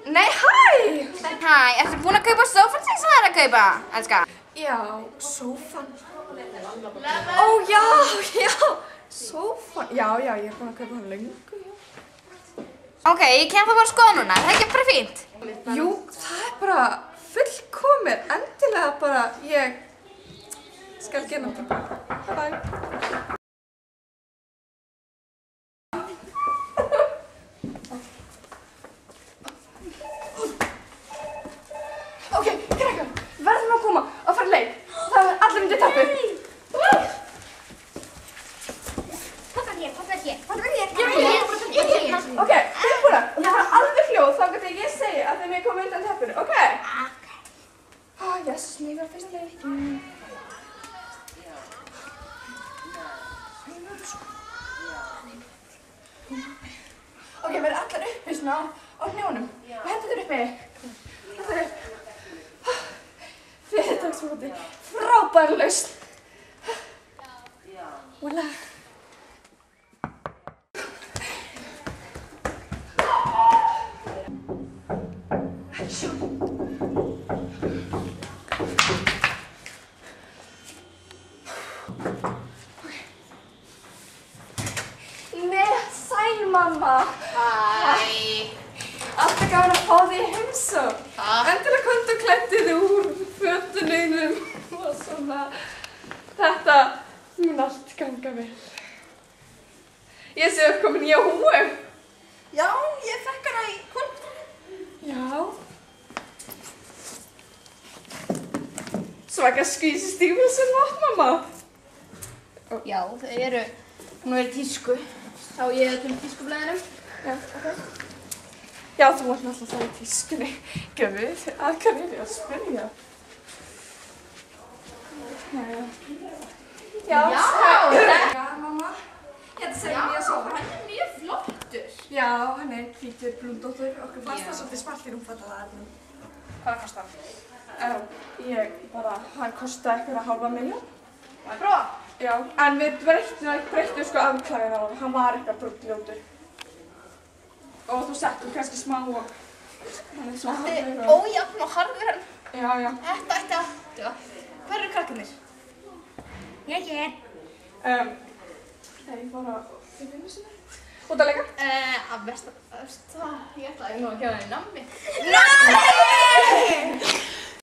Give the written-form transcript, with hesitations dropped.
Nei, hæ! Hæ, ertu búin að kaupa sófann sem það er að kaupa, elska? Já, sófann. Ó, já, sófann. Já, ég er búin að kaupa hann löngu. Ok, ég kem það bara að skoða núna, það er ekki bara fínt? Jú, það er bara fullkomið. Endilega bara, ég skal gera þetta. Bye. Ok, krakkar, verðum að koma og fara leik. Það er allir undir teppu. Ok, tilbúna. Og það fara alveg hljóð þangað til ég segi að þið megið koma undan teppinu, ok? Yes, mér var fyrst leikin. Ok, verður allar uppi svona á hnjánum. Og hendur þér uppi. Allar upp. Fyrirtagsmóti. Frábær lausn. Voila. Nei, sæl mamma. Hæ. Alltaf gaman að fá þig í heimsókn. Endilega komdu og klæddu þig úr fötunum og svona. Þetta mun allt ganga vel. Ég sé að komin nýja húfu. Já, ég fekk hana í kvöldinu. Já. Svaka skvísistífur sem vatn, mamma. Já, þau eru búin að vera í tísku. Sá ég öllum tískublaðinum. Já, ok. Já, þú varst náttúrulega það í tískunni. Guð, að kann ég að spyrja? Já, mamma. Hérna segir nýja sófa. Hann er mjög flottur. Já, hann er hvítur blúndóttur. Okkur fannst það svolítið smart í rúmfattaðarnum. Hvað kostar hann? Hann kostaði eitthvað 500.000. Má ég prófa? Já, en við breyttum sko afklæðið á hann. Hann var eitthvað bruggljótur. Og þú settum kannski smá og hann er svona harður og... Ójafn og harður hann. Já. Þetta ætti að duga. Hver eru krakkarnir? Ég er. Þeir fara í vinnu sinni. Út að leika? Að besta, ég ætlaði nú að gefa henni nammi.